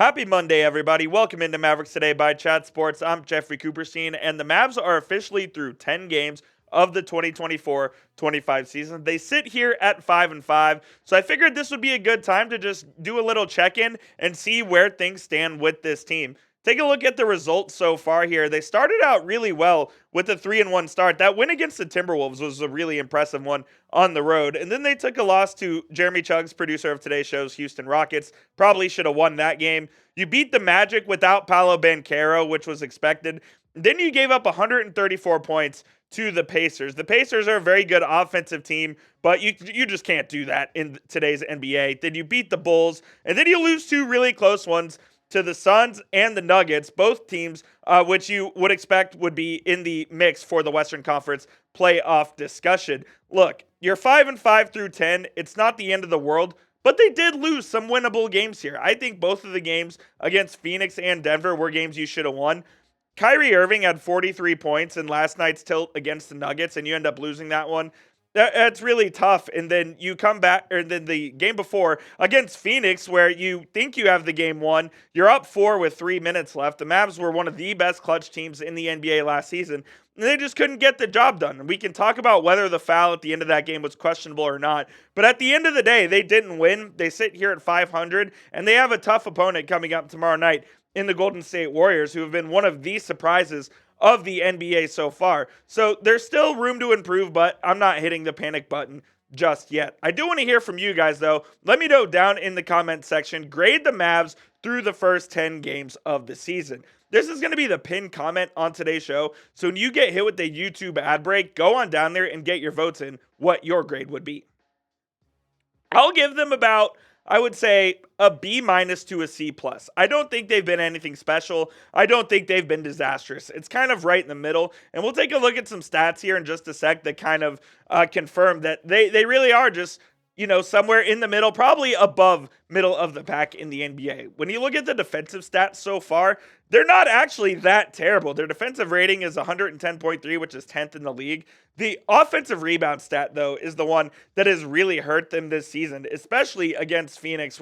Happy Monday, everybody. Welcome into Mavericks Today by Chat Sports. I'm Jeffrey Cooperstein, and the Mavs are officially through 10 games of the 2024-25 season. They sit here at 5-5, so I figured this would be a good time to just do a little check-in and see where things stand with this team. Take a look at the results so far here. They started out really well with a 3-1 start. That win against the Timberwolves was a really impressive one on the road. And then they took a loss to Jeremy Chuggs, producer of today's show's Houston Rockets. Probably should have won that game. You beat the Magic without Paolo Banchero, which was expected. Then you gave up 134 points to the Pacers. The Pacers are a very good offensive team, but you just can't do that in today's NBA. Then you beat the Bulls, and then you lose two really close ones to the Suns and the Nuggets, both teams which you would expect would be in the mix for the Western Conference playoff discussion. Look, you're 5-5 through 10. It's not the end of the world, but they did lose some winnable games here. I think both of the games against Phoenix and Denver were games you should have won. Kyrie Irving had 43 points in last night's tilt against the Nuggets, and you end up losing that one. That's really tough. And then you come back, or then the game before against Phoenix, where you think you have the game won, you're up 4 with 3 minutes left. The Mavs were one of the best clutch teams in the NBA last season, and they just couldn't get the job done. And we can talk about whether the foul at the end of that game was questionable or not, but at the end of the day, they didn't win. They sit here at 500, and they have a tough opponent coming up tomorrow night in the Golden State Warriors, who have been one of the surprises of the NBA so far. So there's still room to improve, but I'm not hitting the panic button just yet. I do want to hear from you guys, though. Let me know down in the comment section. Grade the Mavs through the first 10 games of the season. This is going to be the pinned comment on today's show. So when you get hit with the YouTube ad break, go on down there and get your votes in what your grade would be. I'll give them about, I would say, a B- to a C+. I don't think they've been anything special. I don't think they've been disastrous. It's kind of right in the middle. And we'll take a look at some stats here in just a sec that kind of confirm that they really are just, somewhere in the middle, probably above middle of the pack in the NBA. When you look at the defensive stats so far, they're not actually that terrible. Their defensive rating is 110.3, which is 10th in the league. The offensive rebound stat, though, is the one that has really hurt them this season, especially against Phoenix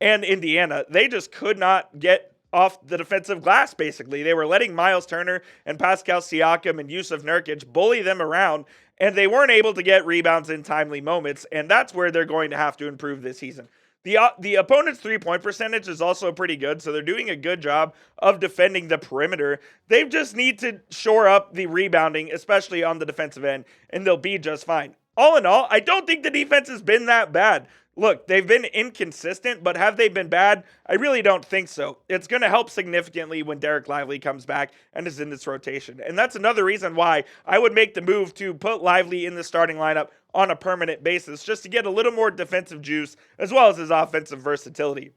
and Indiana. They just could not get off the defensive glass, basically. They were letting Miles Turner and Pascal Siakam and Yusuf Nurkic bully them around, and they weren't able to get rebounds in timely moments, and that's where they're going to have to improve this season. The opponent's three-point percentage is also pretty good, so they're doing a good job of defending the perimeter. They just need to shore up the rebounding, especially on the defensive end, and they'll be just fine. All in all, I don't think the defense has been that bad. Look, they've been inconsistent, but have they been bad? I really don't think so. It's going to help significantly when Derek Lively comes back and is in this rotation. And that's another reason why I would make the move to put Lively in the starting lineup on a permanent basis, just to get a little more defensive juice as well as his offensive versatility.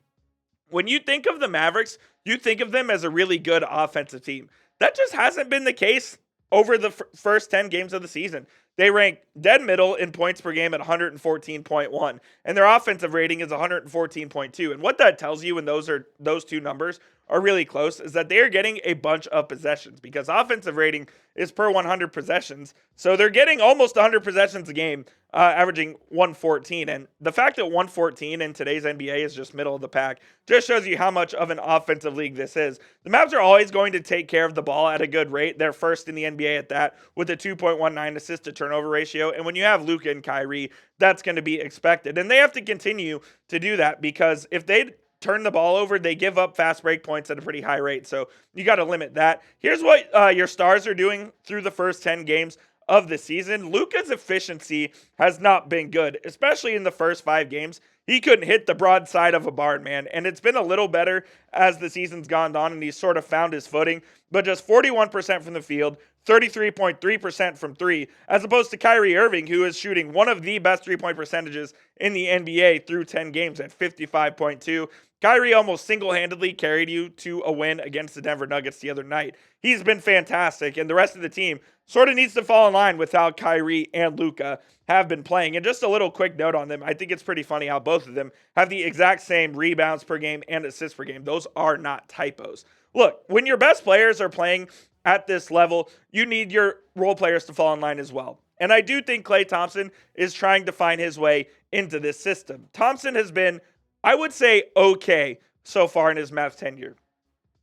When you think of the Mavericks, you think of them as a really good offensive team. That just hasn't been the case over the first 10 games of the season. They rank dead middle in points per game at 114.1, and their offensive rating is 114.2. And what that tells you, when those two numbers are really close, is that they are getting a bunch of possessions, because offensive rating is per 100 possessions. So they're getting almost 100 possessions a game, averaging 114. And the fact that 114 in today's NBA is just middle of the pack just shows you how much of an offensive league this is. The Mavs are always going to take care of the ball at a good rate. They're first in the NBA at that, with a 2.19 assist to turnover ratio. And when you have Luka and Kyrie, that's going to be expected. And they have to continue to do that, because if they turn the ball over, they give up fast break points at a pretty high rate. So you got to limit that. Here's what your stars are doing through the first 10 games of the season. Luka's efficiency has not been good, especially in the first 5 games. He couldn't hit the broadside of a barn, man. And it's been a little better as the season's gone on, and he's sort of found his footing. But just 41% from the field, 33.3% from 3, as opposed to Kyrie Irving, who is shooting one of the best 3-point percentages in the NBA through 10 games at 55.2. Kyrie almost single-handedly carried you to a win against the Denver Nuggets the other night. He's been fantastic, and the rest of the team sort of needs to fall in line with how Kyrie and Luka have been playing. And just a little quick note on them, I think it's pretty funny how both of them have the exact same rebounds per game and assists per game. Those are not typos. Look, when your best players are playing at this level, you need your role players to fall in line as well. And I do think Klay Thompson is trying to find his way into this system. Thompson has been, I would say, okay so far in his Mavs tenure.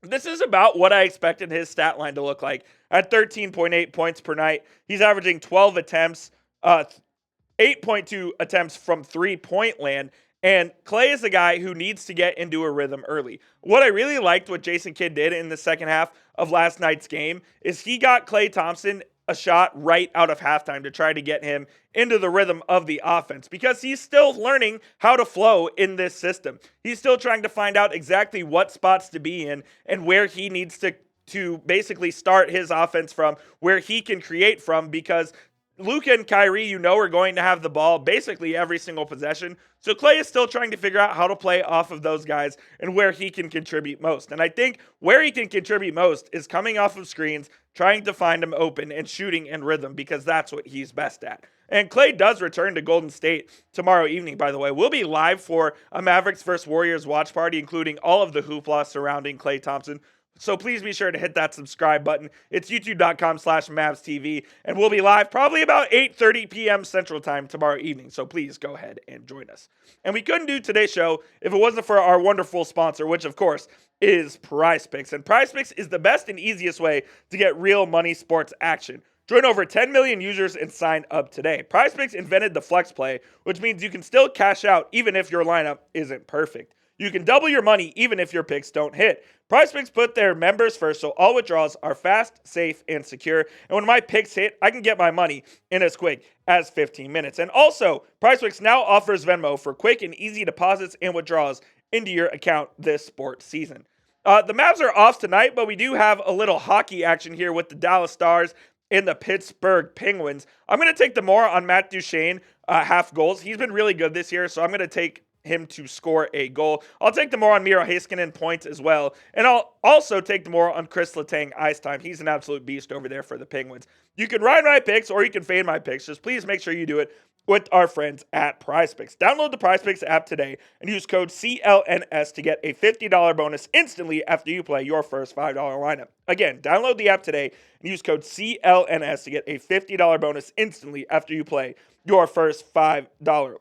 This is about what I expected his stat line to look like. At 13.8 points per night, he's averaging 12 attempts, 8.2 attempts from 3-point land. And Klay is a guy who needs to get into a rhythm early. What I really liked what Jason Kidd did in the second half of last night's game is he got Klay Thompson a shot right out of halftime to try to get him into the rhythm of the offense because he's still learning how to flow in this system. He's still trying to find out exactly what spots to be in and where he needs to basically start his offense from, where he can create from, because Luka and Kyrie, are going to have the ball basically every single possession. So Klay is still trying to figure out how to play off of those guys and where he can contribute most. And I think where he can contribute most is coming off of screens, trying to find them open, and shooting in rhythm, because that's what he's best at. And Klay does return to Golden State tomorrow evening, by the way. We'll be live for a Mavericks vs. Warriors watch party, including all of the hoopla surrounding Klay Thompson. So please be sure to hit that subscribe button. It's youtube.com/MavsTV, and we'll be live probably about 8:30 p.m. Central Time tomorrow evening. So please go ahead and join us. And we couldn't do today's show if it wasn't for our wonderful sponsor, which of course is PrizePicks. And PrizePicks is the best and easiest way to get real money sports action. Join over 10 million users and sign up today. PrizePicks invented the flex play, which means you can still cash out even if your lineup isn't perfect. You can double your money even if your picks don't hit. PrizePicks put their members first, so all withdrawals are fast, safe, and secure. And when my picks hit, I can get my money in as quick as 15 minutes. And also, PrizePicks now offers Venmo for quick and easy deposits and withdrawals into your account this sports season. The Mavs are off tonight, but we do have a little hockey action here with the Dallas Stars and the Pittsburgh Penguins. I'm going to take the more on Matt Duchene half goals. He's been really good this year, so I'm going to take him to score a goal. I'll take the more on Miro Heiskanen points as well. And I'll also take the more on Chris Letang ice time. He's an absolute beast over there for the Penguins. You can ride my picks or you can fade my picks. Just please make sure you do it with our friends at PrizePicks. Download the PrizePicks app today and use code CLNS to get a $50 bonus instantly after you play your first $5 lineup. Again, download the app today and use code CLNS to get a $50 bonus instantly after you play your first $5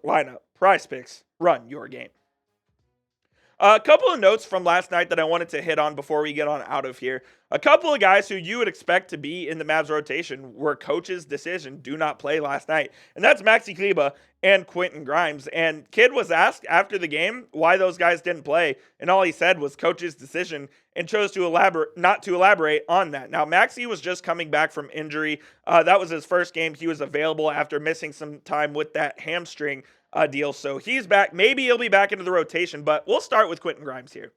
lineup. PrizePicks, run your game. A couple of notes from last night that I wanted to hit on before we get on out of here. A couple of guys who you would expect to be in the Mavs rotation were coach's decision do not play last night. And that's Maxi Kleber and Quentin Grimes. And Kidd was asked after the game why those guys didn't play. And all he said was coach's decision and chose to not to elaborate on that. Now, Maxi was just coming back from injury. That was his first game he was available after missing some time with that hamstring deal. So he's back. Maybe he'll be back into the rotation, but we'll start with Quentin Grimes here.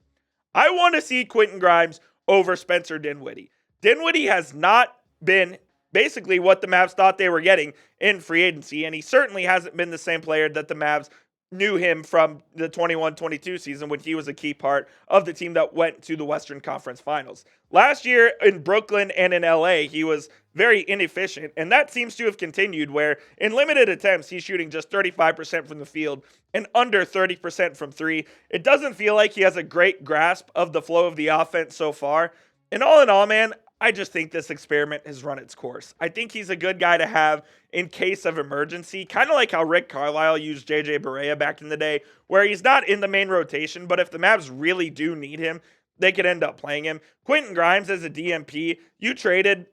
I want to see Quentin Grimes over Spencer Dinwiddie. Dinwiddie has not been basically what the Mavs thought they were getting in free agency, and he certainly hasn't been the same player that the Mavs knew him from the 21-22 season when he was a key part of the team that went to the Western Conference Finals. Last year in Brooklyn and in LA, he was very inefficient, and that seems to have continued where in limited attempts, he's shooting just 35% from the field and under 30% from three. It doesn't feel like he has a great grasp of the flow of the offense so far. And all in all, man, I just think this experiment has run its course. I think he's a good guy to have in case of emergency, kind of like how Rick Carlisle used JJ Barea back in the day, where he's not in the main rotation, but if the Mavs really do need him, they could end up playing him. Quentin Grimes as a DMP, you traded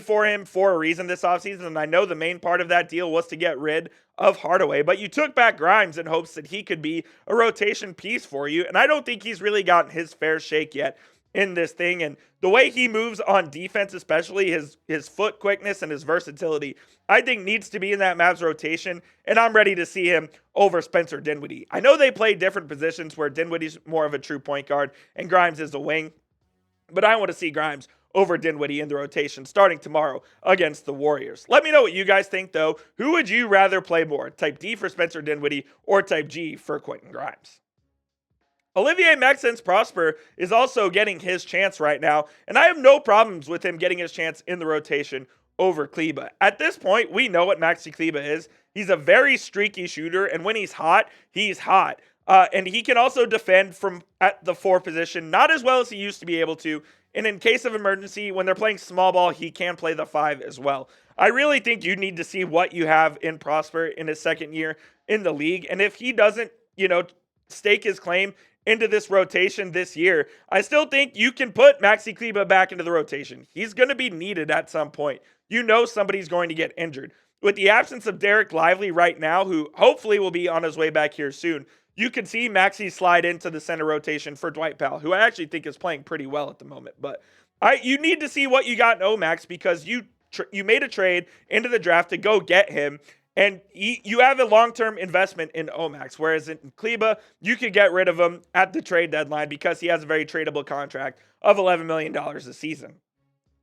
for him for a reason this offseason, and I know the main part of that deal was to get rid of Hardaway, but you took back Grimes in hopes that he could be a rotation piece for you, and I don't think he's really gotten his fair shake yet in this thing. And the way he moves on defense, especially his foot quickness and his versatility, I think needs to be in that Mavs rotation, and I'm ready to see him over Spencer Dinwiddie. I know they play different positions where Dinwiddie's more of a true point guard and Grimes is a wing, but I want to see Grimes over Dinwiddie in the rotation starting tomorrow against the Warriors. Let me know what you guys think, though. Who would you rather play more, type D for Spencer Dinwiddie or type G for Quentin Grimes? Olivier Maxence-Prosper is also getting his chance right now, and I have no problems with him getting his chance in the rotation over Kleber. At this point, we know what Maxi Kleber is. He's a very streaky shooter, and when he's hot, he's hot. And he can also defend from at the 4 position, not as well as he used to be able to. And in case of emergency, when they're playing small ball, he can play the 5 as well. I really think you need to see what you have in Prosper in his second year in the league. And if he doesn't, stake his claim into this rotation this year, I still think you can put Maxi Kleber back into the rotation. He's going to be needed at some point. You know somebody's going to get injured. With the absence of Derek Lively right now, who hopefully will be on his way back here soon, you can see Maxi slide into the center rotation for Dwight Powell, who I actually think is playing pretty well at the moment. But you need to see what you got in Omax, because you made a trade into the draft to go get him, and you have a long-term investment in Omax, whereas in Kleba, you could get rid of him at the trade deadline because he has a very tradable contract of $11 million a season.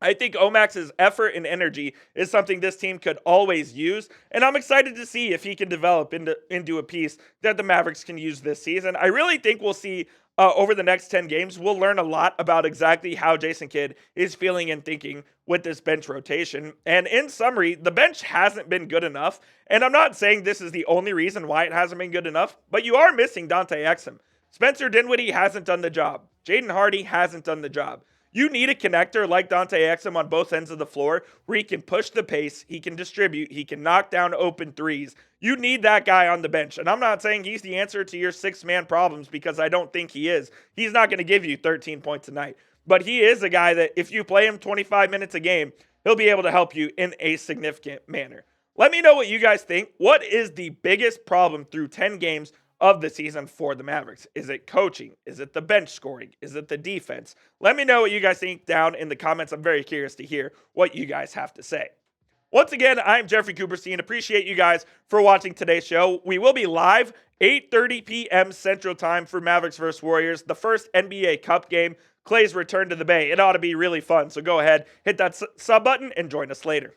I think Omax's effort and energy is something this team could always use, and I'm excited to see if he can develop into a piece that the Mavericks can use this season. I really think we'll see over the next 10 games, we'll learn a lot about exactly how Jason Kidd is feeling and thinking with this bench rotation. And in summary, the bench hasn't been good enough, and I'm not saying this is the only reason why it hasn't been good enough, but you are missing Dante Exum. Spencer Dinwiddie hasn't done the job. Jaden Hardy hasn't done the job. You need a connector like Dante Exum on both ends of the floor where he can push the pace, he can distribute, he can knock down open threes. You need that guy on the bench. And I'm not saying he's the answer to your six-man problems, because I don't think he is. He's not going to give you 13 points a night. But he is a guy that if you play him 25 minutes a game, he'll be able to help you in a significant manner. Let me know what you guys think. What is the biggest problem through 10 games of the season for the Mavericks? Is it coaching? Is it the bench scoring? Is it the defense? Let me know what you guys think down in the comments. I'm very curious to hear what you guys have to say. Once again, I'm Jeffrey Cooperstein. Appreciate you guys for watching today's show. We will be live 8:30 p.m. Central Time for Mavericks vs. Warriors, the first NBA Cup game. Klay's return to the Bay. It ought to be really fun. So go ahead, hit that sub button, and join us later.